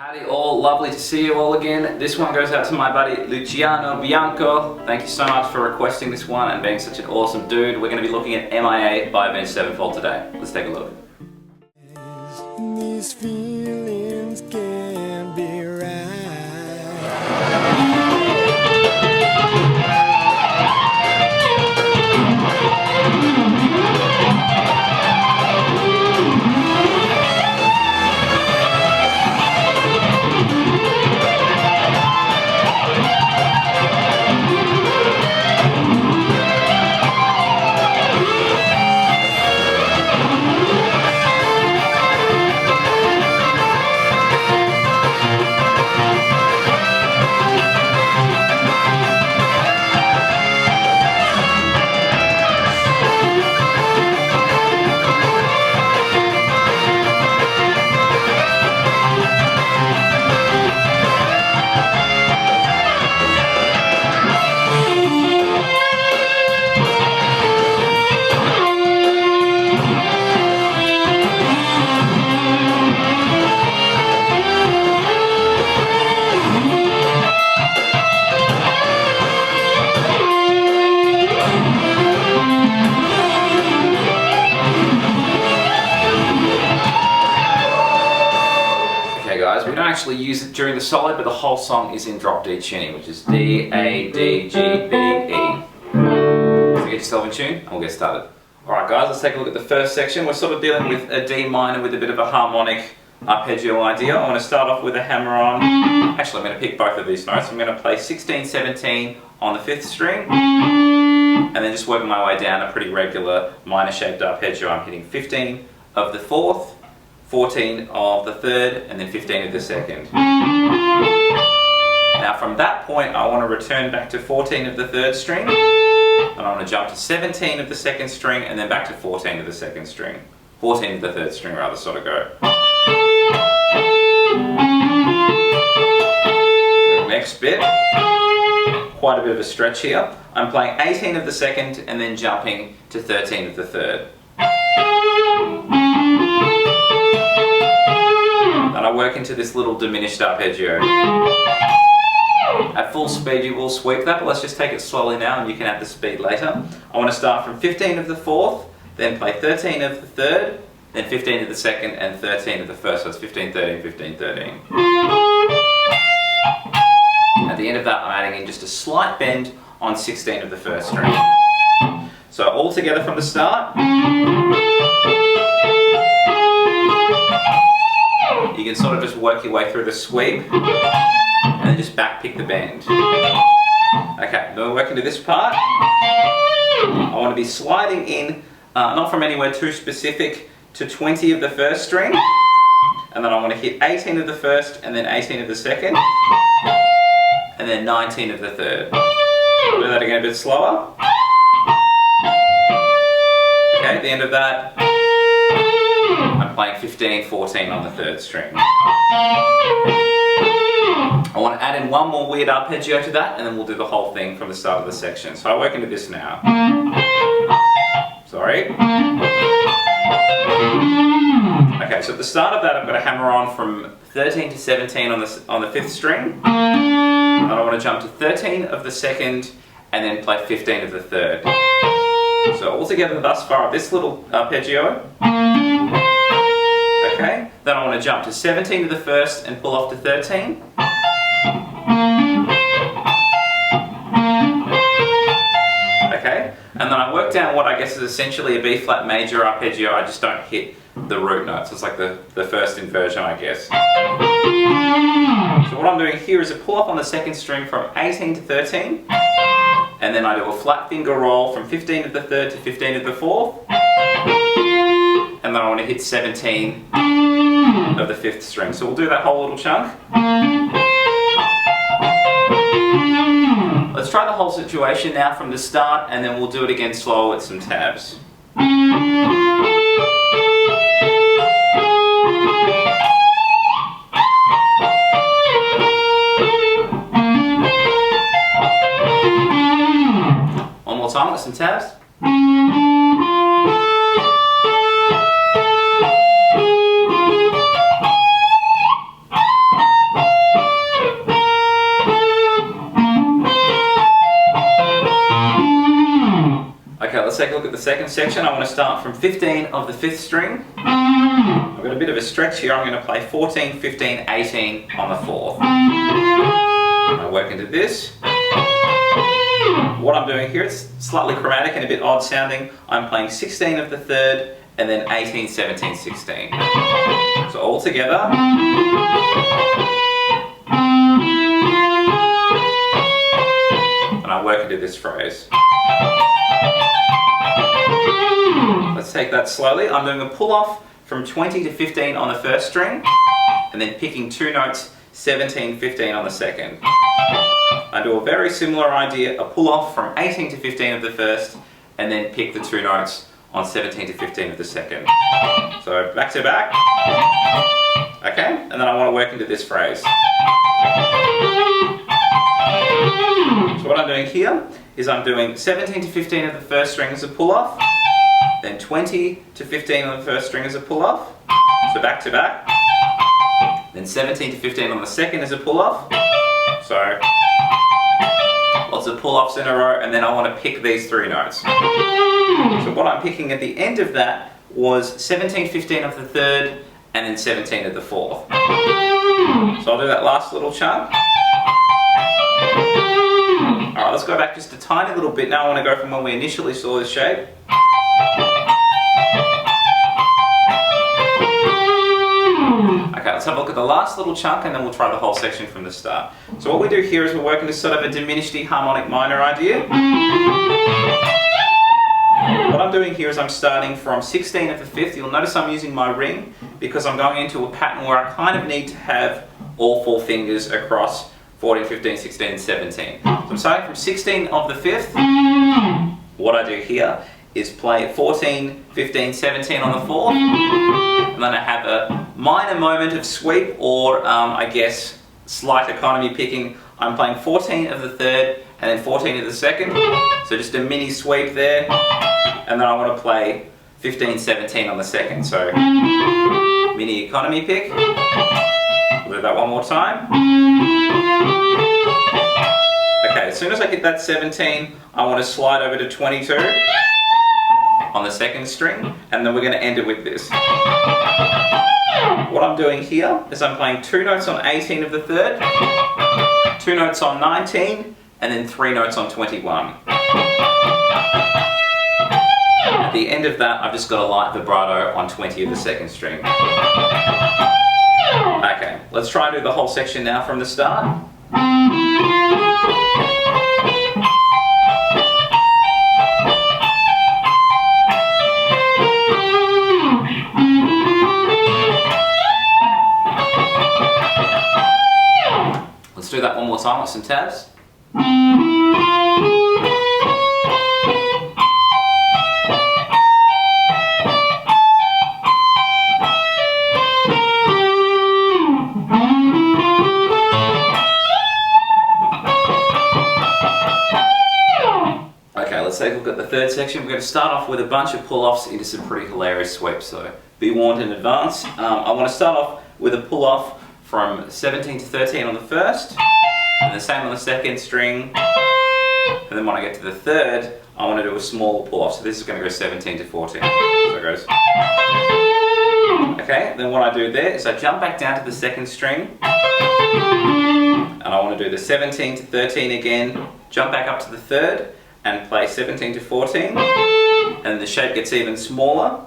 Howdy all, lovely to see you all again. This one goes out to my buddy Luciano Bianco. Thank you so much for requesting this one and being such an awesome dude. We're going to be looking at M.I.A. by Avenged Sevenfold today. Let's take a look. These feelings can't be right. Guys, we don't actually use it during the solo, but the whole song is in drop D tuning, which is D, A, D, G, B, E. So get yourself in tune and we'll get started. Alright guys, let's take a look at the first section. We're sort of dealing with a D minor with a bit of a harmonic arpeggio idea. I want to start off with a hammer on. Actually, I'm going to pick both of these notes. I'm going to play 16, 17 on the 5th string, and then just working my way down a pretty regular minor shaped arpeggio. I'm hitting 15 of the 4th, 14 of the 3rd, and then 15 of the 2nd. Now from that point I want to return back to 14 of the 3rd string, and I want to jump to 17 of the 2nd string, and then back to 14 of the 2nd string. 14 of the 3rd string rather, sort of go. The next bit, quite a bit of a stretch here. I'm playing 18 of the 2nd and then jumping to 13 of the 3rd. I work into this little diminished arpeggio. At full speed you will sweep that, but let's just take it slowly now and you can add the speed later. I want to start from 15 of the 4th, then play 13 of the 3rd, then 15 of the 2nd and 13 of the 1st, so it's 15, 13, 15, 13. At the end of that I'm adding in just a slight bend on 16 of the 1st string. So all together from the start. You can sort of just work your way through the sweep and then just back pick the bend. Okay, then we're working to this part. I want to be sliding in, not from anywhere too specific, to 20 of the 1st string, and then I want to hit 18 of the 1st and then 18 of the 2nd and then 19 of the 3rd. I'll do that again a bit slower. Okay, at the end of that I'm playing 15, 14 on the 3rd string. I want to add in one more weird arpeggio to that, and then we'll do the whole thing from the start of the section. So I work into this now. Sorry. Okay, so at the start of that I've got a hammer on from 13 to 17 on the 5th string. And I want to jump to 13 of the 2nd and then play 15 of the 3rd. So altogether thus far this little arpeggio. Okay, then I want to jump to 17 of the 1st and pull off to 13. Okay, and then I work down what I guess is essentially a B flat major arpeggio. I just don't hit the root notes. It's like the first inversion, I guess. So what I'm doing here is a pull up on the 2nd string from 18 to 13. And then I do a flat finger roll from 15 of the 3rd to 15 of the 4th. And then I want to hit 17 of the 5th string. So we'll do that whole little chunk. Let's try the whole situation now from the start, and then we'll do it again slow with some tabs. One more time with some tabs. let's take a look at the second section. I want to start from 15 of the 5th string. I've got a bit of a stretch here. I'm going to play 14, 15, 18 on the 4th. I work into this. What I'm doing here, it's slightly chromatic and a bit odd sounding. I'm playing 16 of the 3rd and then 18, 17, 16. So all together. And I work into this phrase. Let's take that slowly. I'm doing a pull off from 20 to 15 on the 1st string and then picking 2 notes, 17, 15 on the 2nd. I do a very similar idea, a pull off from 18 to 15 of the 1st and then pick the 2 notes on 17 to 15 of the 2nd. So back to back. Okay, and then I want to work into this phrase. So what I'm doing here is I'm doing 17 to 15 of the 1st string as a pull off, then 20 to 15 on the 1st string as a pull off, so back to back, then 17 to 15 on the 2nd as a pull off, so lots of pull offs in a row, and then I want to pick these 3 notes. So what I'm picking at the end of that was 17, 15 of the 3rd and then 17 of the 4th. So I'll do that last little chunk. Alright, let's go back just a tiny little bit. Now I want to go from when we initially saw this shape. Okay, let's have a look at the last little chunk and then we'll try the whole section from the start. So what we do here is we're working to sort of a diminished E harmonic minor idea. What I'm doing here is I'm starting from 16 of the 5th. You'll notice I'm using my ring because I'm going into a pattern where I kind of need to have all 4 fingers across 14, 15, 16, and 17. So I'm starting from 16 of the 5th. What I do here is play 14, 15, 17 on the 4th. And then I have a minor moment of sweep or I guess slight economy picking. I'm playing 14 of the 3rd and then 14 of the 2nd. So just a mini sweep there. And then I want to play 15, 17 on the 2nd. So mini economy pick. We'll do that one more time. Okay, as soon as I hit that 17, I want to slide over to 22 on the 2nd string, and then we're going to end it with this. What I'm doing here is I'm playing 2 notes on 18 of the 3rd, 2 notes on 19, and then 3 notes on 21. At the end of that, I've just got a light vibrato on 20 of the 2nd string. Okay, let's try and do the whole section now from the start. Let's do that one more time with some tabs. Let's take a look at the 3rd section. We're going to start off with a bunch of pull-offs into some pretty hilarious sweeps, so be warned in advance. I want to start off with a pull-off from 17 to 13 on the 1st, and the same on the 2nd string, and then when I get to the 3rd, I want to do a small pull-off, so this is going to go 17 to 14, so it goes. Okay, then what I do there is I jump back down to the 2nd string, and I want to do the 17 to 13 again, jump back up to the 3rd, and play 17 to 14, and the shape gets even smaller.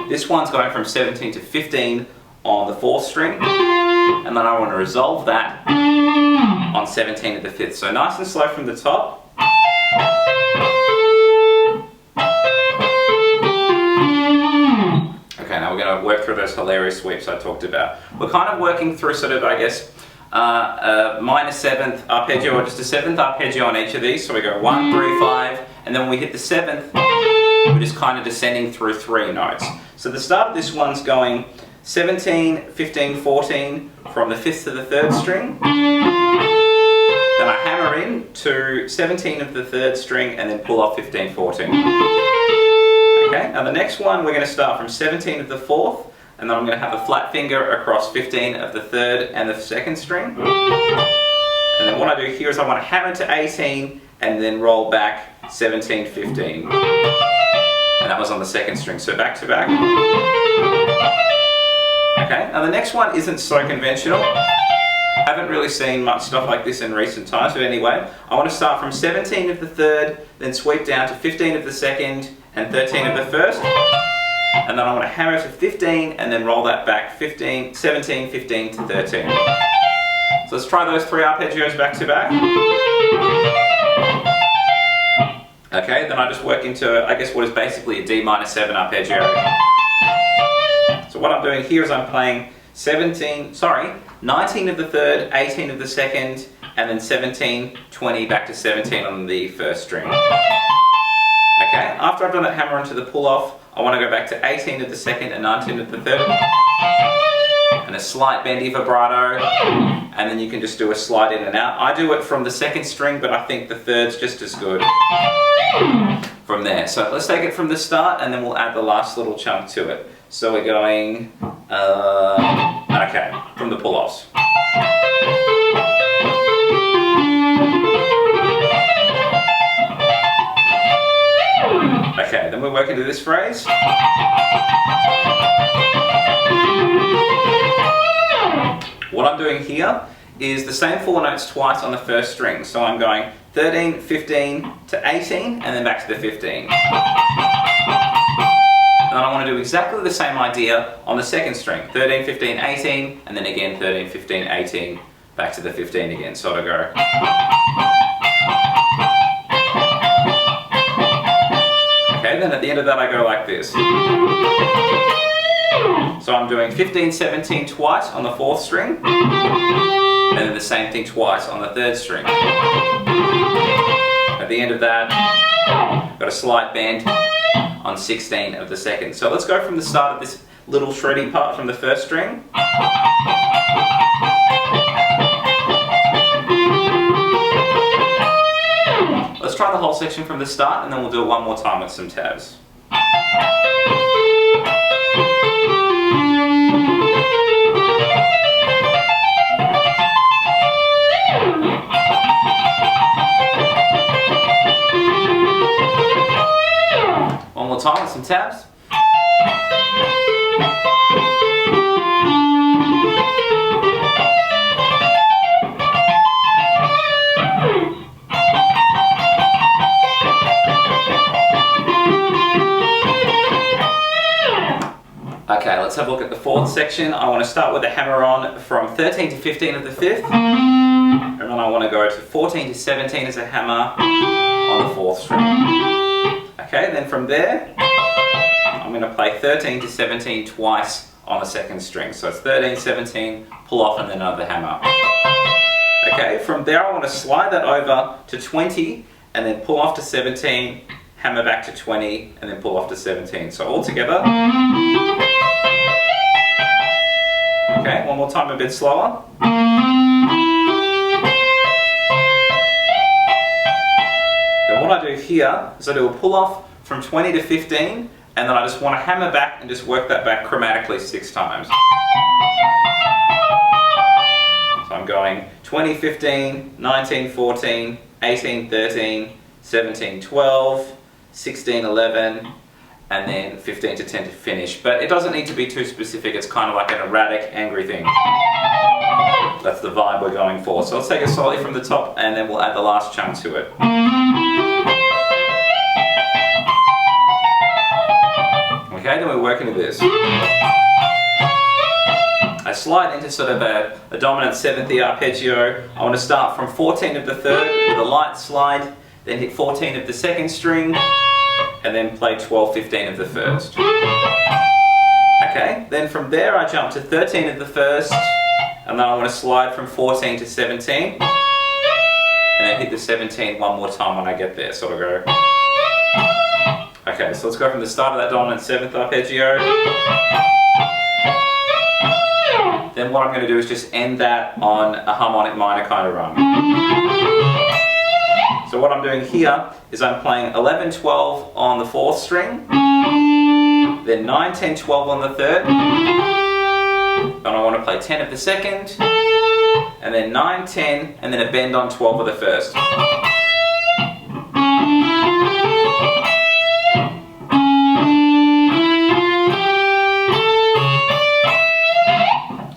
This one's going from 17 to 15 on the 4th string, and then I want to resolve that on 17 to the 5th. So nice and slow from the top. Okay, now we're going to work through those hilarious sweeps I talked about. We're kind of working through sort of, I guess, a minor 7th arpeggio, or just a 7th arpeggio on each of these. So we go 1, 3, 5, and then when we hit the 7th, we're just kind of descending through 3 notes. So the start of this one's going 17, 15, 14 from the 5th to the 3rd string. Then I hammer in to 17 of the 3rd string and then pull off 15, 14. Okay, now the next one we're going to start from 17 of the 4th, and then I'm going to have a flat finger across 15 of the 3rd and the 2nd string. And then what I do here is I want to hammer to 18 and then roll back 17, 15. And that was on the second string, so back to back. Okay, now the next one isn't so conventional. Haven't really seen much stuff like this in recent times, but anyway, I want to start from 17 of the third, then sweep down to 15 of the second, and 13 of the first. And then I want to hammer to 15, and then roll that back 15, 17, 15 to 13. So let's try those 3 arpeggios back to back. Okay, then I just work into, I guess, what is basically a D minor 7 arpeggio. So what I'm doing here is I'm playing 19 of the third, 18 of the second, and then 17, 20, back to 17 on the first string. Okay, after I've done that hammer onto the pull-off, I want to go back to 18 of the second and 19 of the third. And a slight bendy vibrato, and then you can just do a slide in and out. I do it from the second string, but I think the third's just as good from there. So let's take it from the start, and then we'll add the last little chunk to it. So we're going, okay, from the pull-offs. Okay, then we're working to this phrase. What I'm doing here is the same 4 notes twice on the first string. So I'm going 13, 15 to 18, and then back to the 15. And I want to do exactly the same idea on the second string. 13, 15, 18, and then again 13, 15, 18, back to the 15 again. So I'll go. Okay, then at the end of that I go like this. So I'm doing 15, 17 twice on the 4th string, and then the same thing twice on the 3rd string. At the end of that, got a slight bend on 16 of the 2nd. So let's go from the start of this little shreddy part from the 1st string. Let's try the whole section from the start, and then we'll do it one more time with some tabs. One more time with some tabs. Okay, let's have a look at the 4th section. I want to start with a hammer on from 13 to 15 of the 5th. And then I want to go to 14 to 17 as a hammer on the 4th string. Okay, then from there, I'm going to play 13 to 17 twice on the 2nd string. So it's 13, 17, pull off, and then another hammer. Okay, from there I want to slide that over to 20, and then pull off to 17, hammer back to 20, and then pull off to 17. So all together. Okay, one more time a bit slower. Then what I do here is I do a pull off from 20 to 15, and then I just want to hammer back and just work that back chromatically 6 times. So I'm going 20, 15, 19, 14, 18, 13, 17, 12, 16, 11, and then 15 to 10 to finish. But it doesn't need to be too specific, it's kind of like an erratic, angry thing. That's the vibe we're going for. So let's take it slowly from the top, and then we'll add the last chunk to it. Okay, then we're working with this. I slide into sort of a dominant 7th E arpeggio. I want to start from 14 of the 3rd with a light slide, then hit 14 of the 2nd string, and then play 12, 15 of the 1st. Okay, then from there I jump to 13 of the 1st, and then I want to slide from 14 to 17, and then hit the 17 one more time when I get there, so I'll go. Okay, so let's go from the start of that dominant 7th arpeggio. Then what I'm going to do is just end that on a harmonic minor kind of run. So what I'm doing here is I'm playing 11, 12 on the 4th string, then 9, 10, 12 on the 3rd, and I want to play 10 of the 2nd, and then 9, 10, and then a bend on 12 of the 1st.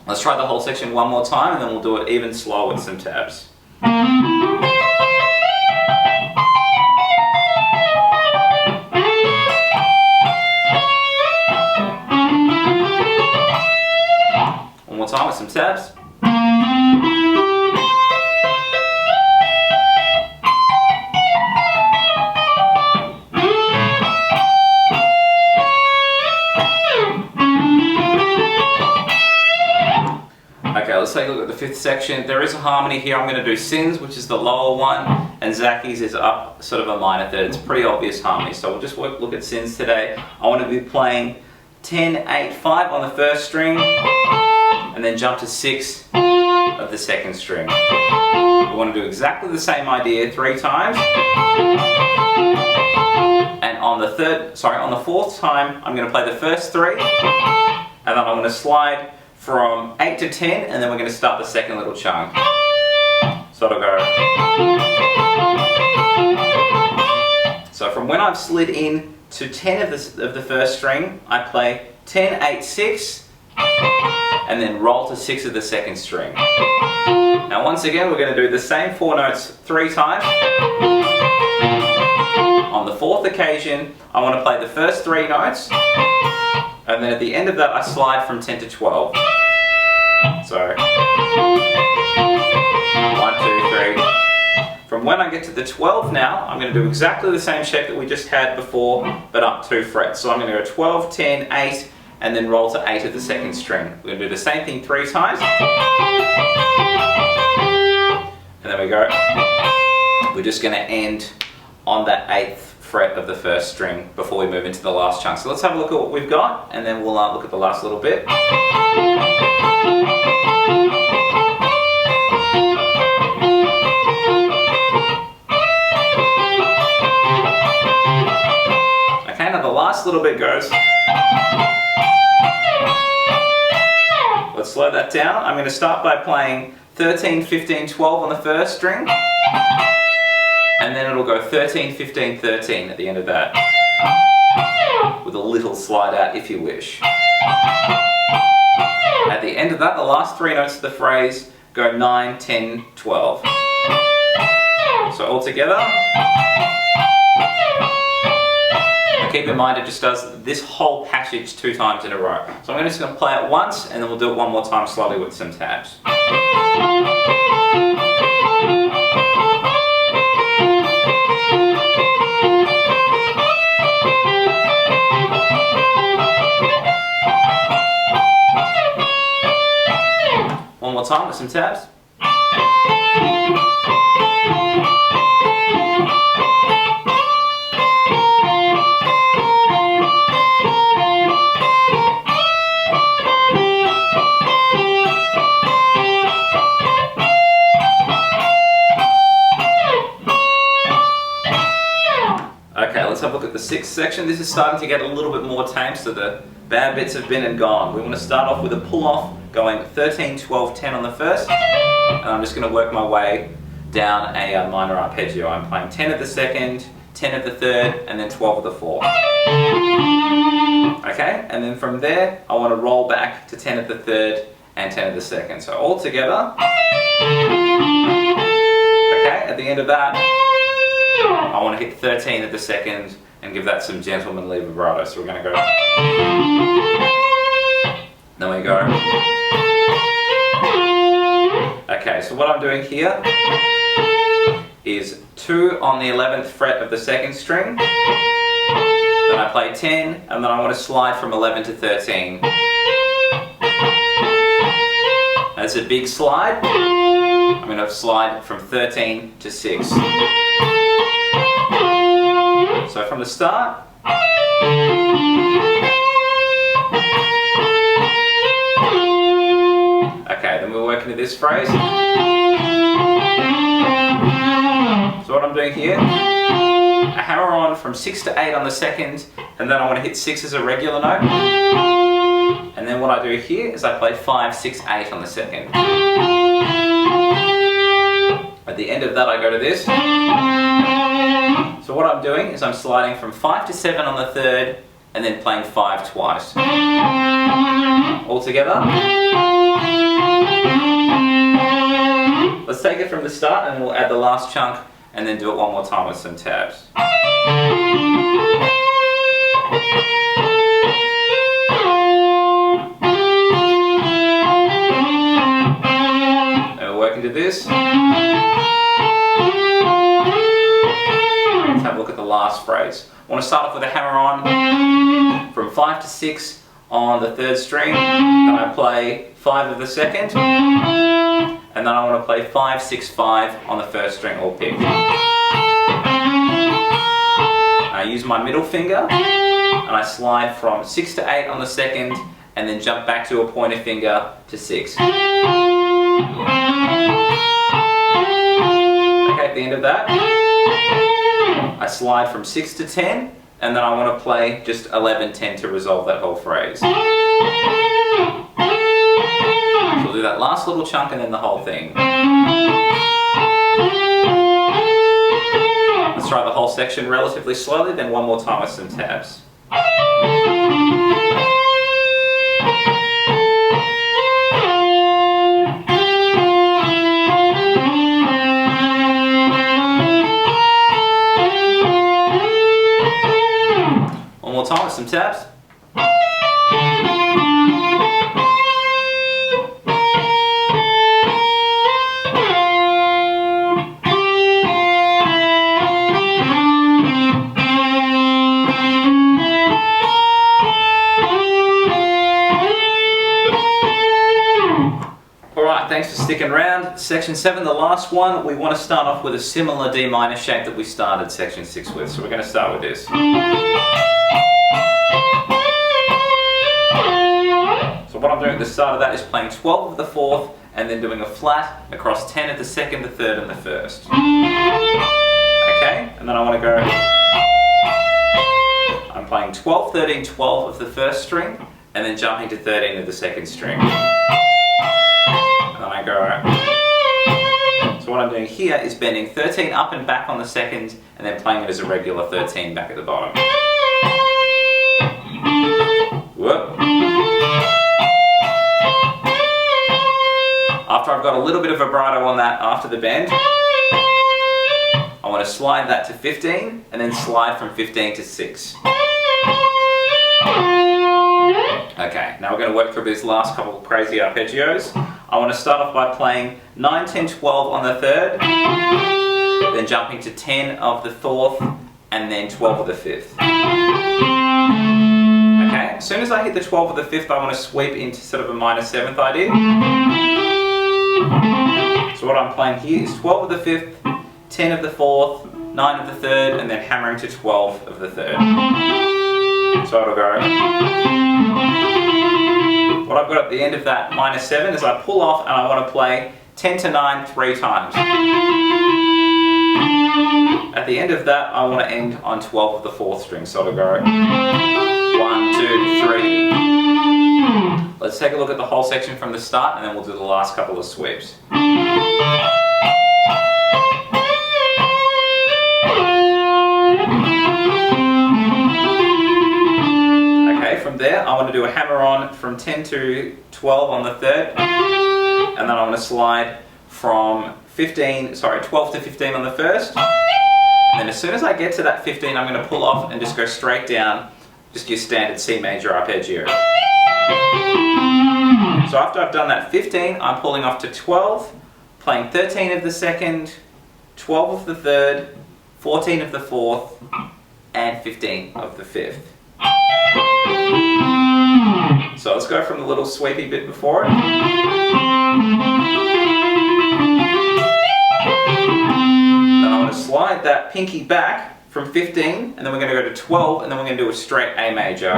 Let's try the whole section one more time and then we'll do it even slower with some tabs. One more time with some tabs. Okay, let's take a look at the fifth section. There is a harmony here. I'm going to do Sin's, which is the lower one, and Zacky's is up sort of a minor third. It's a pretty obvious harmony. So we'll just look at Sin's today. I want to be playing 10, 8, 5 on the first string, and then jump to 6 of the second string. We want to do exactly the same idea 3 times. And on the fourth time, I'm going to play the first 3, and then I'm going to slide from 8 to 10, and then we're going to start the second little chunk. So it'll go. So from when I've slid in to 10 of the first string, I play 10, 8, 6, and then roll to 6 of the second string. Now once again, we're going to do the same 4 notes 3 times. On the fourth occasion, I want to play the first 3 notes, and then at the end of that I slide from 10 to 12. So 1, 2, 3. From when I get to the 12 now, I'm going to do exactly the same shape that we just had before, but up 2 frets. So I'm going to go 12, 10, 8, and then roll to 8 of the second string. We're going to do the same thing 3 times. And then we go. We're just going to end on that 8th fret of the first string before we move into the last chunk. So let's have a look at what we've got, and then we'll look at the last little bit. Okay, now the last little bit goes. Let's slow that down. I'm going to start by playing 13, 15, 12 on the first string. And then it'll go 13, 15, 13 at the end of that. With a little slide out if you wish. At the end of that, the last 3 notes of the phrase go 9, 10, 12. So all together. Now keep in mind it just does this whole passage 2 times in a row. So I'm just going to play it once and then we'll do it one more time slowly with some tabs. One more time with some tabs. Okay, let's have a look at the 6th section. This is starting to get a little bit more tame, so the bad bits have been and gone. We want to start off with a pull-off, going 13, 12, 10 on the first, and I'm just going to work my way down a minor arpeggio. I'm playing 10 of the second, 10 of the third, and then 12 of the fourth. Okay, and then from there, I want to roll back to 10 of the third and 10 of the second. So all together. Okay, at the end of that, I want to hit 13 of the second and give that some gentlemanly vibrato. So we're going to go. Then we go. Okay, so what I'm doing here is 2 on the 11th fret of the second string. Then I play 10, and then I want to slide from 11 to 13. That's a big slide. I'm going to slide from 13 to 6. So from the start. Okay, then we're working to this phrase. So what I'm doing here, I hammer on from 6 to 8 on the second, and then I want to hit 6 as a regular note. And then what I do here is I play 5, 6, 8 on the second. At the end of that I go to this. So what I'm doing is I'm sliding from 5 to 7 on the third, and then playing 5 twice. All together. from the start and then we'll add the last chunk and then do it one more time with some tabs. And we'll work into this. Let's have a look at the last phrase. I want to start off with a hammer on from 5 to 6 on the 3rd string, then I play 5 of the 2nd, and then I want to play 5, 6, 5 on the 1st string all picked. I use my middle finger and I slide from 6 to 8 on the 2nd and then jump back to a pointer finger to 6. Okay, at the end of that, I slide from 6 to 10 and then I want to play just 11, 10 to resolve that whole phrase. So we'll do that last little chunk and then the whole thing. Let's try the whole section relatively slowly, then one more time with some tabs. One more time with some tabs. Thanks for sticking around. Section 7, the last one, we want to start off with a similar D minor shape that we started section 6 with. So we're going to start with this. So what I'm doing at the start of that is playing 12 of the 4th and then doing a flat across 10 of the 2nd, the 3rd and the 1st. Okay, and then I want to go, I'm playing 12, 13, 12 of the 1st string and then jumping to 13 of the 2nd string. And then I go. So what I'm doing here is bending 13 up and back on the 2nd and then playing it as a regular 13 back at the bottom. Whoop. After I've got a little bit of vibrato on that after the bend, I want to slide that to 15 and then slide from 15 to 6. Okay, now we're going to work through these last couple of crazy arpeggios. I want to start off by playing 9, 10, 12 on the 3rd, then jumping to 10 of the 4th, and then 12 of the 5th. Okay, as soon as I hit the 12 of the 5th, I want to sweep into sort of a minor 7th idea. So what I'm playing here is 12 of the 5th, 10 of the 4th, 9 of the 3rd, and then hammering to 12 of the 3rd. So it'll go. What I've got at the end of that minor 7 is I pull off and I want to play 10 to 9 3 times. At the end of that, I want to end on 12 of the 4th string. So it'll go 1, 2, 3. Let's take a look at the whole section from the start and then we'll do the last couple of sweeps. From there, I want to do a hammer on from 10 to 12 on the 3rd, and then I want to slide from 12 to 15 on the 1st, and then as soon as I get to that 15, I'm going to pull off and just go straight down, just your standard C major arpeggio. So after I've done that 15, I'm pulling off to 12, playing 13 of the 2nd, 12 of the 3rd, 14 of the 4th, and 15 of the 5th. So let's go from the little sweepy bit before it. Then I want to slide that pinky back from 15 and then we're going to go to 12 and then we're going to do a straight A major.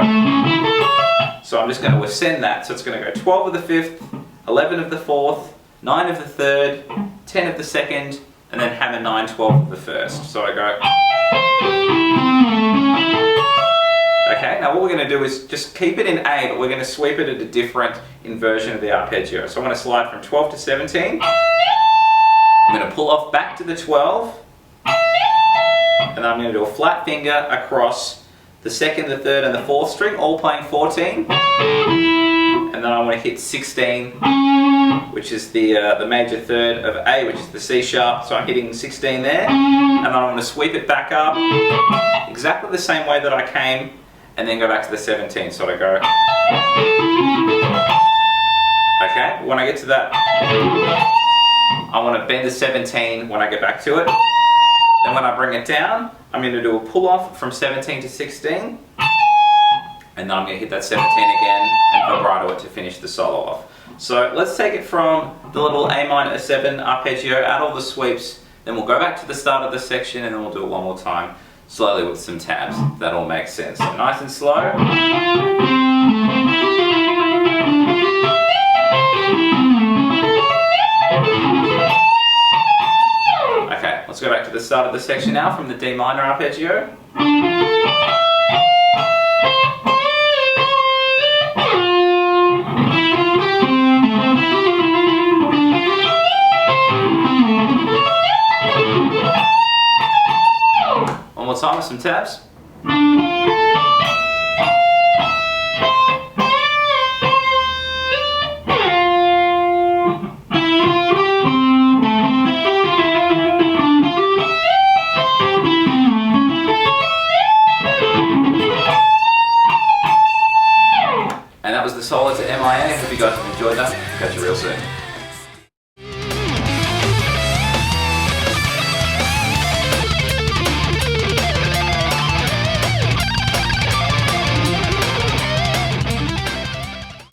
So I'm just going to ascend that. So it's going to go 12 of the 5th, 11 of the 4th, 9 of the 3rd, 10 of the 2nd, and then hammer 9, 12 of the 1st. So I go. Okay, now what we're going to do is just keep it in A, but we're going to sweep it at a different inversion of the arpeggio. So I'm going to slide from 12 to 17. I'm going to pull off back to the 12. And then I'm going to do a flat finger across the 2nd, the 3rd, and the 4th string, all playing 14. And then I want to hit 16 which is the major third of A, which is the C sharp. So I'm hitting 16 there, and then I'm going to sweep it back up exactly the same way that I came, and then go back to the 17. So I go. Okay, when I get to that, I want to bend the 17 when I get back to it. Then when I bring it down, I'm going to do a pull off from 17 to 16. And then I'm going to hit that 17 again and vibrato it to finish the solo off. So let's take it from the little A minor 7 arpeggio, add all the sweeps, then we'll go back to the start of the section and then we'll do it one more time, slowly with some tabs. That all makes sense. So nice and slow. Okay, let's go back to the start of the section now from the D minor arpeggio. One more time with some tabs. And that was the solo to M.I.A. Hope you guys have enjoyed that. Catch you real soon.